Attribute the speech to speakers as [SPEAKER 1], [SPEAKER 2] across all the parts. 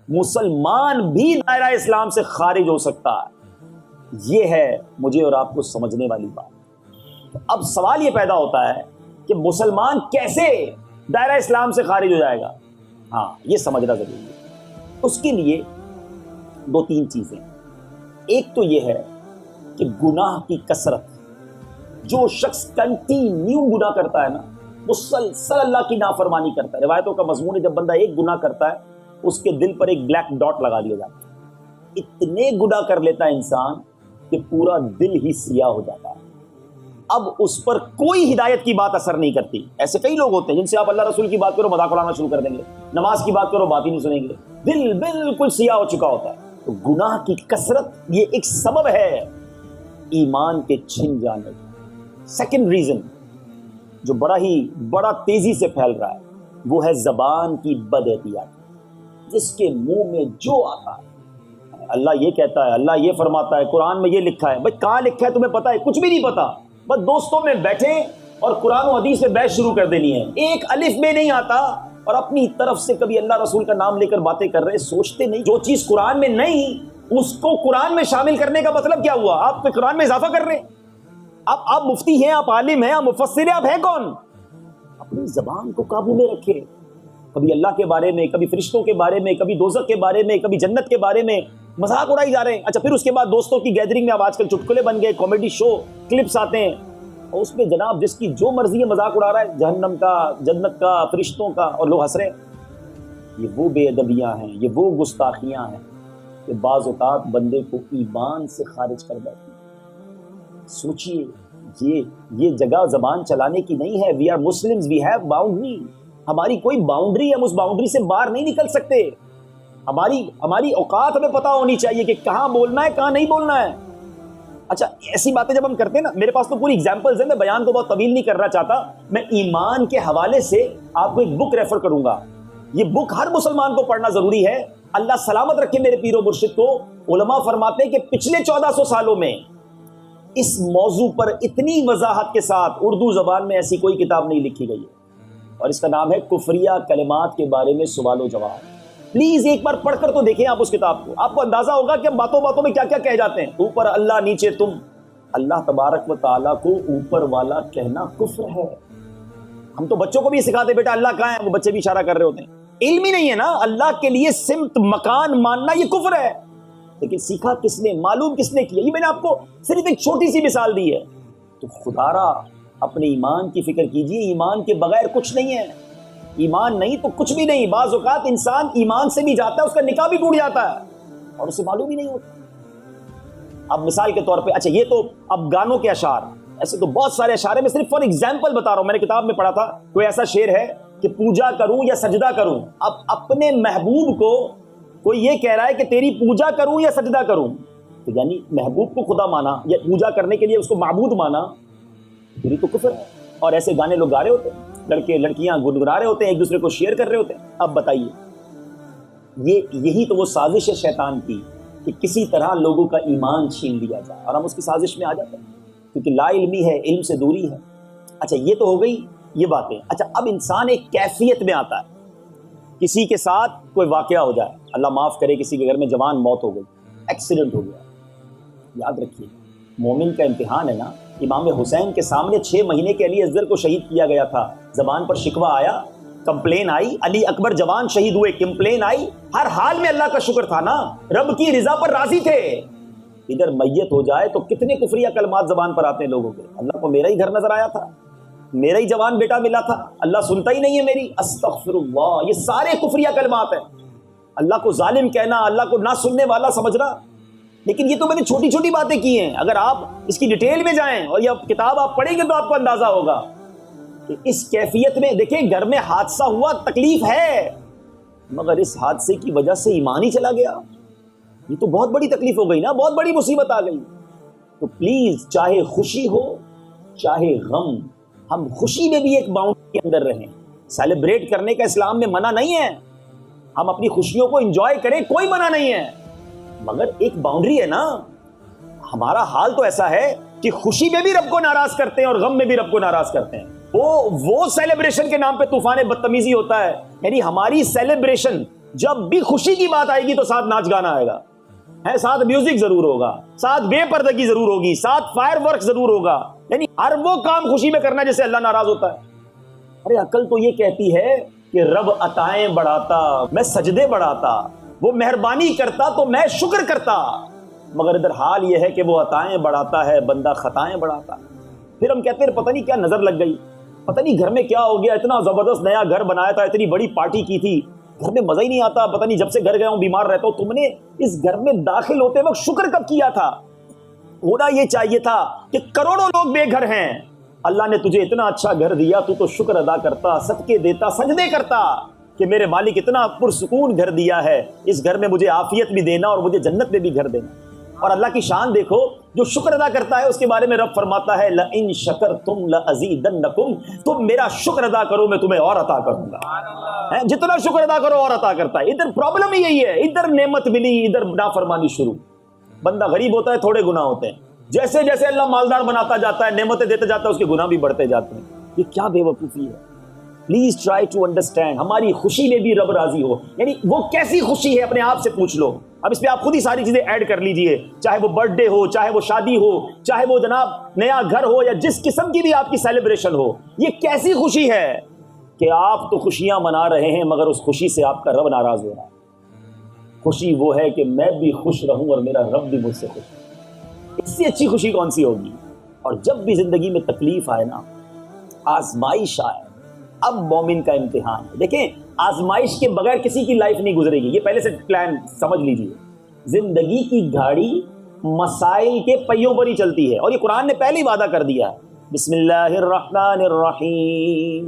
[SPEAKER 1] مسلمان بھی دائرہ اسلام سے خارج ہو سکتا ہے. یہ ہے مجھے اور آپ کو سمجھنے والی بات. اب سوال یہ پیدا ہوتا ہے کہ مسلمان کیسے دائرہ اسلام سے خارج ہو جائے گا؟ ہاں یہ سمجھنا ضروری ہے. اس کے لیے دو تین چیزیں. ایک تو یہ ہے کہ گناہ کی کثرت. جو شخص کنٹینیو گناہ کرتا ہے نا، مسلسل اللہ کی نافرمانی کرتا ہے. روایتوں کا مضمون ہے جب بندہ ایک گناہ کرتا ہے اس کے دل پر ایک بلیک ڈاٹ لگا دیا جاتا ہے. اتنے گناہ کر لیتا ہے انسان کہ پورا دل ہی سیاہ ہو جاتا ہے. اب اس پر کوئی ہدایت کی بات اثر نہیں کرتی. ایسے کئی لوگ ہوتے ہیں جن سے آپ اللہ رسول کی بات کرو مذاق اڑانا شروع کر دیں گے، نماز کی بات کرو بات ہی نہیں سنیں گے، دل بالکل سیاہ ہو چکا ہوتا ہے. تو گناہ کی کثرت یہ ایک سبب ہے ایمان کے چھن جانے کا. سیکنڈ ریزن جو بڑا تیزی سے پھیل رہا ہے وہ ہے زبان کی بد احتیاطی. جس کے منہ میں جو آتا ہے، اللہ یہ کہتا ہے، اللہ یہ فرماتا ہے، قرآن میں یہ لکھا ہے. بھائی کہاں لکھا ہے تمہیں پتا ہے؟ کچھ بھی نہیں پتا. بس دوستوں میں بیٹھے اور قرآن و حدیث میں بحث شروع کر دینی ہے. ایک الف بے نہیں آتا اور اپنی طرف سے کبھی اللہ رسول کا نام لے کر باتیں کر رہے. سوچتے نہیں جو چیز قرآن میں نہیں اس کو قرآن میں شامل کرنے کا مطلب کیا ہوا؟ آپ پہ قرآن میں اضافہ کر رہے ہیں. آپ مفتی ہیں، آپ عالم ہیں، آپ مفسر ہیں، آپ ہیں کون؟ اپنی زبان کو قابو میں رکھے. کبھی اللہ کے بارے میں، کبھی فرشتوں کے بارے میں، کبھی دوزخ کے بارے میں، کبھی جنت کے بارے میں مذاق اڑائی جا رہے ہیں. اچھا پھر اس کے بعد دوستوں کی گیدرنگ میں اب آج کل چٹکلے بن گئے، کامیڈی شو کلپس آتے ہیں اور اس میں جناب جس کی جو مرضی ہے مذاق اڑا رہا ہے، جہنم کا، جنت کا، فرشتوں کا، اور لوگ ہنس رہے ہیں. یہ وہ بے ادبیاں ہیں، یہ وہ گستاخیاں ہیں کہ بعض اوقات بندے کو ایمان سے خارج کر دیتی. سوچئے یہ جگہ زبان چلانے کی نہیں ہے. We are Muslims, we have boundary. ہماری کوئی باؤنڈری ہے، ہم اس باؤنڈری سے باہر نہیں نکل سکتے. ہماری اوقات ہمیں پتہ ہونی چاہیے کہ کہاں بولنا ہے کہاں نہیں بولنا ہے. اچھا ایسی باتیں جب ہم کرتے ہیں نا، میرے پاس تو پوری ایگزامپلز ہیں، میں بیان کو بہت طویل نہیں کرنا چاہتا. میں ایمان کے حوالے سے آپ کو ایک بک ریفر کروں گا. یہ بک ہر مسلمان کو پڑھنا ضروری ہے. اللہ سلامت رکھے میرے پیر و مرشد کو. علماء فرماتے ہیں کہ پچھلے 1400 سالوں میں اس موضوع پر اتنی وضاحت کے ساتھ اردو زبان میں ایسی کوئی کتاب نہیں لکھی گئی ہے، اور اس کا نام ہے کفریہ کلمات کے بارے میں سوال و جواب. پلیز ایک بار پڑھ کر تو دیکھیں آپ اس کتاب کو. آپ کو اندازہ ہوگا کہ ہم باتوں باتوں میں کیا کیا کہہ جاتے ہیں. اوپر اللہ نیچے تم. اللہ تبارک و تعالیٰ کو اوپر والا کہنا کفر ہے. ہم تو بچوں کو بھی سکھاتے بیٹا اللہ کہاں ہے، وہ بچے بھی اشارہ کر رہے ہوتے ہیں. علم ہی نہیں ہے نا. اللہ کے لیے سمت مکان ماننا یہ کفر ہے. لیکن سیکھا کس نے، معلوم کس نے کیا؟ یہ میں نے آپ کو صرف ایک چھوٹی سی مثال دی ہے. تو خدا را اپنے ایمان کی فکر کیجئے. ایمان کے بغیر کچھ نہیں ہے. ایمان نہیں تو کچھ بھی نہیں. بعض اوقات انسان ایمان سے بھی جاتا ہے، اس کا نکاح بھی ٹوٹ جاتا ہے اور اسے معلوم ہی نہیں ہوتا. اب مثال کے طور پہ، اچھا یہ تو اب گانوں کے اشعار، ایسے تو بہت سارے اشعار ہیں. میں صرف فار ایگزامپل بتا رہا ہوں. میں نے کتاب میں پڑھا تھا کوئی ایسا شعر ہے کہ پوجا کروں یا سجدہ کروں. اب اپنے محبوب کو کوئی یہ کہہ رہا ہے کہ تیری پوجا کروں یا سجدہ کروں، تو یعنی محبوب کو خدا مانا یا پوجا کرنے کے لیے اس کو معبود مانا، پھر تو کفر ہے. اور ایسے گانے لوگ گا رہے ہوتے ہیں، لڑکے لڑکیاں گنگنا رہے ہوتے ہیں، ایک دوسرے کو شیئر کر رہے ہوتے ہیں. اب بتائیے یہی تو وہ سازش ہے شیطان کی کہ کسی طرح لوگوں کا ایمان چھین لیا جائے، اور ہم اس کی سازش میں آ جاتے ہیں کیونکہ لا علمی ہے، علم سے دوری ہے. اچھا یہ تو ہو گئی یہ باتیں. اچھا اب انسان ایک کیفیت میں آتا ہے. کسی کے ساتھ کوئی واقعہ ہو جائے، اللہ معاف کرے کسی کے گھر میں جوان موت ہو گئی، ایکسیڈنٹ ہو گیا. یاد رکھیے مومن کا امتحان ہے نا. امام حسین کے سامنے 6 مہینے کے علی اصغر کو شہید کیا گیا تھا. زبان پر شکوہ آیا، کمپلین آئی، علی اکبر جوان شہید ہوئے، کمپلین آئی. ہر حال میں اللہ کا شکر تھا نا، رب کی رضا پر راضی تھے. ادھر میت ہو جائے تو کتنے کفریہ کلمات زبان پر آتے ہیں لوگوں کے. اللہ کو میرا ہی گھر نظر آیا تھا، میرا ہی جوان بیٹا ملا تھا، اللہ سنتا ہی نہیں ہے میری، استغفر اللہ. یہ سارے کفریہ کلمات ہیں. اللہ کو ظالم کہنا، اللہ کو نہ سننے والا سمجھنا. لیکن یہ تو میں نے چھوٹی چھوٹی باتیں کی ہیں. اگر آپ اس کی ڈیٹیل میں جائیں اور یہ کتاب آپ پڑھیں گے تو آپ کو اندازہ ہوگا کہ اس کیفیت میں. دیکھیں گھر میں حادثہ ہوا، تکلیف ہے، مگر اس حادثے کی وجہ سے ایمان ہی چلا گیا. یہ تو بہت بڑی تکلیف ہو گئی نا، بہت بڑی مصیبت آ گئی. تو پلیز چاہے خوشی ہو چاہے غم، ہم خوشی میں بھی ایک باؤنڈری کے اندر رہیں. سیلیبریٹ کرنے کا اسلام میں منع نہیں ہے، ہم اپنی خوشیوں کو انجوائے کریں، کوئی منع نہیں ہے، مگر ایک باؤنڈری ہے نا. ہمارا حال تو ایسا ہے کہ خوشی میں بھی رب کو ناراض کرتے ہیں اور غم میں بھی رب کو ناراض کرتے ہیں. وہ سیلیبریشن کے نام پہ طوفان بدتمیزی ہوتا ہے. یعنی ہماری سیلیبریشن جب بھی خوشی کی بات آئے گی تو ساتھ ناچ گانا آئے گا، ہے ساتھ میوزک ضرور ہوگا، ساتھ بے پردگی ضرور ہوگی، ساتھ فائر ورک ضرور ہوگا، یعنی ہر وہ کام خوشی میں کرنا جس سے اللہ ناراض ہوتا ہے۔ ارے عقل تو یہ کہتی ہے کہ رب عطائیں بڑھاتا میں سجدے بڑھاتا، وہ مہربانی کرتا تو میں شکر کرتا، مگر ادھر حال یہ ہے کہ وہ عطائیں بڑھاتا ہے، بندہ خطائیں بڑھاتا۔ پھر ہم کہتے ہیں پتہ نہیں کیا نظر لگ گئی، پتہ نہیں گھر میں کیا ہو گیا، اتنا زبردست نیا گھر بنایا تھا، اتنی بڑی پارٹی کی تھی، گھر میں مزہ ہی نہیں آتا، پتہ نہیں جب سے گھر گیا ہوں بیمار رہتا ہوں۔ تم نے اس گھر میں داخل ہوتے وقت شکر کب کیا تھا؟ ہونا یہ چاہیے تھا کہ کروڑوں لوگ بے گھر ہیں، اللہ نے تجھے اتنا اچھا گھر دیا، تو شکر ادا کرتا، صدقے دیتا، سجدے کرتا کہ میرے مالک اتنا پرسکون گھر دیا ہے، اس گھر میں مجھے عافیت بھی دینا اور مجھے جنت میں بھی گھر دینا۔ اور اللہ کی شان دیکھو، جو شکر ادا کرتا ہے اس کے بارے میں رب فرماتا ہے لَإِن شَكَرْتُمْ لَأَزِيدَنَّكُمْ، تم میرا شکر ادا کرو میں تمہیں اور عطا کروں گا۔ جتنا شکر ادا کرو اور عطا کرتا ہے۔ ادھر پرابلم ہی یہی ہے، ادھر نعمت ملی، ادھر نافرمانی شروع۔ بندہ غریب ہوتا ہے تھوڑے گناہ ہوتے ہیں، جیسے جیسے اللہ مالدار بناتا جاتا ہے، نعمتیں دیتے جاتا ہے، اس کے گناہ بھی بڑھتے جاتے ہیں۔ یہ کیا بے وقوفی ہے؟ Please try to understand. ہماری خوشی میں بھی رب راضی ہو، یعنی وہ کیسی خوشی ہے اپنے آپ سے پوچھ لو۔ اب اس پہ آپ خود ہی ساری چیزیں ایڈ کر لیجئے، چاہے وہ برتھ ڈے ہو، چاہے وہ شادی ہو، چاہے وہ جناب نیا گھر ہو، یا جس قسم کی بھی آپ کی سیلیبریشن ہو، یہ کیسی خوشی ہے کہ آپ تو خوشیاں منا رہے ہیں مگر اس خوشی سے آپ کا رب ناراض ہو رہا ہے۔ خوشی وہ ہے کہ میں بھی خوش رہوں اور میرا رب بھی مجھ سے خوش۔ اس سے اچھی خوشی کون سی ہوگی؟ اور جب بھی زندگی میں تکلیف آئے نا، آزمائش آئے، اب مومن کا امتحان ہے۔ دیکھیں آزمائش کے بغیر کسی کی لائف نہیں گزرے گی، یہ پہلے سے پلان سمجھ لیجئے۔ زندگی کی گاڑی مسائل کے پہیوں پر ہی چلتی ہے، اور یہ قرآن نے پہلے ہی وعدہ کر دیا ہے۔ بسم اللہ الرحمن الرحیم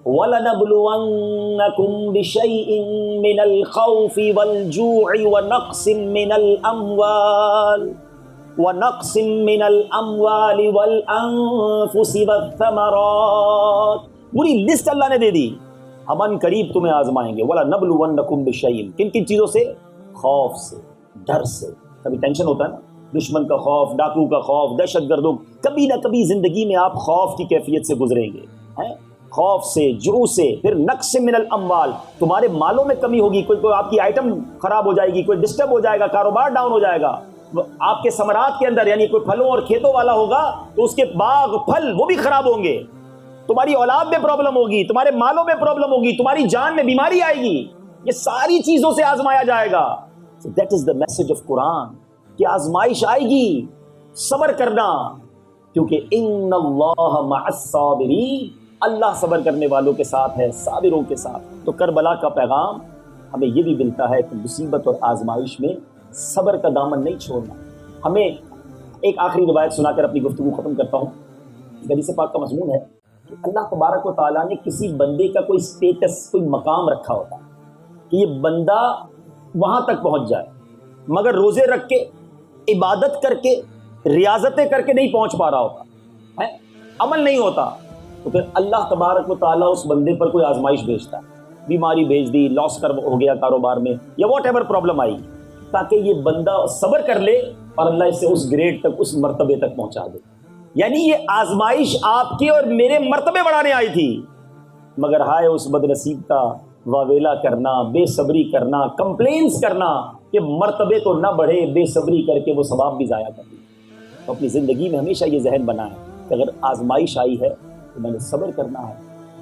[SPEAKER 1] وَلَنَبْلُوَنَّكُمْ بِشَيْءٍ مِّنَ الْخَوْفِ وَالْجُوعِ وَنَقْصٍ مِّنَ الْأَمْوَالِ وَالْأَنفُسِ وَالثَّمَرَاتِ، پوری لسٹ اللہ نے دے دی۔ ہم ان قریب تمہیں آزمائیں گے۔ وَلَنَبْلُوَنَّكُمْ بِشَيْءٍ، کن کن چیزوں سے؟ خوف سے، ڈر سے۔ کبھی ٹینشن ہوتا ہے نا، دشمن کا خوف، ڈاکو کا خوف، دہشت گردوں، کبھی نہ کبھی زندگی میں آپ خوف کی کیفیت سے گزریں گے، ہیں؟ خوف سے، جو سے، پھر نقص من الاموال، تمہارے مالوں میں کمی ہوگی، کوئی آپ کی آئٹم خراب ہو جائے گی، کوئی ڈسٹرب ہو جائے گا، کاروبار ڈاؤن ہو جائے گا۔ آپ کے ثمرات کے اندر، یعنی کوئی پھلوں اور کھیتوں والا ہوگا تو اس کے باغ پھل وہ بھی خراب ہوں گے، تمہاری اولاد میں پرابلم ہوگی، تمہارے مالوں میں پرابلم ہوگی، تمہاری جان میں بیماری آئے گی، یہ ساری چیزوں سے آزمایا جائے گا۔ So that is the message of قرآن، کہ آزمائش آئے گی، صبر کرنا، کیونکہ ان اللہ مع الصابرین، اللہ صبر کرنے والوں کے ساتھ ہے، صابروں کے ساتھ۔ تو کربلا کا پیغام ہمیں یہ بھی ملتا ہے کہ مصیبت اور آزمائش میں صبر کا دامن نہیں چھوڑنا۔ ہمیں ایک آخری روایت سنا کر اپنی گفتگو ختم کرتا ہوں۔ حدیث پاک کا مضمون ہے کہ اللہ تبارک و تعالیٰ نے کسی بندے کا کوئی سٹیٹس، کوئی مقام رکھا ہوتا ہے کہ یہ بندہ وہاں تک پہنچ جائے، مگر روزے رکھ کے، عبادت کر کے، ریاضتیں کر کے نہیں پہنچ پا رہا ہوتا ہے، عمل نہیں ہوتا، تو پھر اللہ تبارک و تعالیٰ اس بندے پر کوئی آزمائش بھیجتا ہے، بیماری بھیج دی، لاس ہو گیا کاروبار میں، یا واٹ ایور پرابلم آئی، تاکہ یہ بندہ صبر کر لے اور اللہ اسے اس گریڈ تک، اس مرتبے تک پہنچا دے۔ یعنی یہ آزمائش آپ کے اور میرے مرتبے بڑھانے آئی تھی، مگر ہائے اس بد نصیب کا واویلا کرنا، بے صبری کرنا، کمپلینس کرنا کہ مرتبے تو نہ بڑھے، بے صبری کر کے وہ ثواب بھی ضائع کر دیا۔ تو اپنی زندگی میں ہمیشہ یہ ذہن بنا ہے کہ اگر آزمائش آئی ہے تو میں نے صبر کرنا ہے،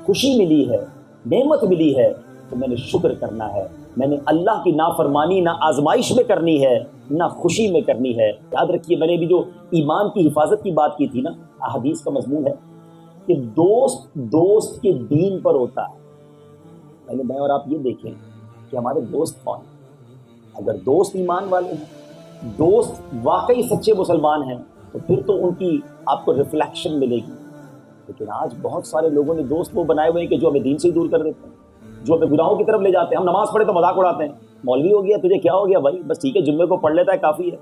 [SPEAKER 1] خوشی ملی ہے، نعمت ملی ہے تو میں نے شکر کرنا ہے۔ میں نے اللہ کی نافرمانی نہ آزمائش میں کرنی ہے، نہ خوشی میں کرنی ہے۔ یاد رکھیے، میں نے بھی جو ایمان کی حفاظت کی بات کی تھی نا، احادیث کا مضمون ہے کہ دوست کے دین پر ہوتا ہے۔ پہلے میں اور آپ یہ دیکھیں کہ ہمارے دوست کون ہیں۔ اگر دوست ایمان والے ہیں، دوست واقعی سچے مسلمان ہیں، تو پھر تو ان کی آپ کو ریفلیکشن ملے گی۔ لیکن آج بہت سارے لوگوں نے دوست وہ بنائے ہوئے ہیں کہ جو ہمیں دین سے ہی دور کر دیتے ہیں، جو ہمیں گناہوں کی طرف لے جاتے ہیں۔ ہم نماز پڑھے تو مذاق اڑاتے ہیں، مولوی ہو گیا، تجھے کیا ہو گیا بھائی، بس ٹھیک ہے جمعے کو پڑھ لیتا ہے کافی ہے۔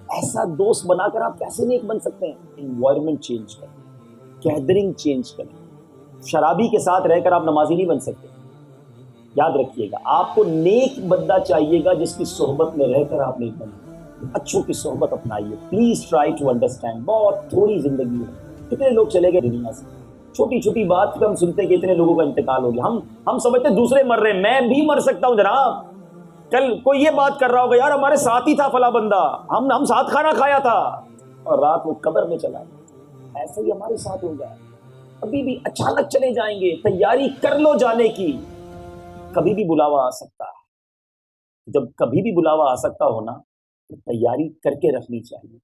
[SPEAKER 1] ایسا دوست بنا کر آپ کیسے نیک بن سکتے ہیں؟ انوائرمنٹ چینج کریں، گیدرنگ چینج کریں۔ شرابی کے ساتھ رہ کر آپ نمازی نہیں بن سکتے۔ یاد رکھیے گا، آپ کو نیک بندہ چاہیے گا جس کی صحبت میں رہ کر آپ نیک بنیں۔ اچھوں کی صحبت اپنائیے، پلیز ٹرائی ٹو انڈرسٹینڈ۔ بہت تھوڑی زندگی ہے، کتنے لوگ چلے گئے دنیا سے، چھوٹی چھوٹی بات پہ ہم سنتے ہیں کہ اتنے لوگوں کا انتقال ہو گیا، ہم سمجھتے دوسرے مر رہے ہیں، میں بھی مر سکتا ہوں جناب۔ کل کوئی یہ بات کر رہا ہوگا یار ہمارے ساتھ ہی تھا فلاں بندہ, ہم ساتھ کھانا کھایا تھا, اور رات وہ قبر میں چلا گیا. ایسا ہی ہمارے ساتھ ہوگا, کبھی بھی اچانک چلے جائیں گے. تیاری کر لو جانے کی, کبھی بھی بلاوا آ سکتا ہے. جب کبھی بھی بلاوا آ سکتا ہو نا, تو تیاری کر کے رکھنی چاہیے.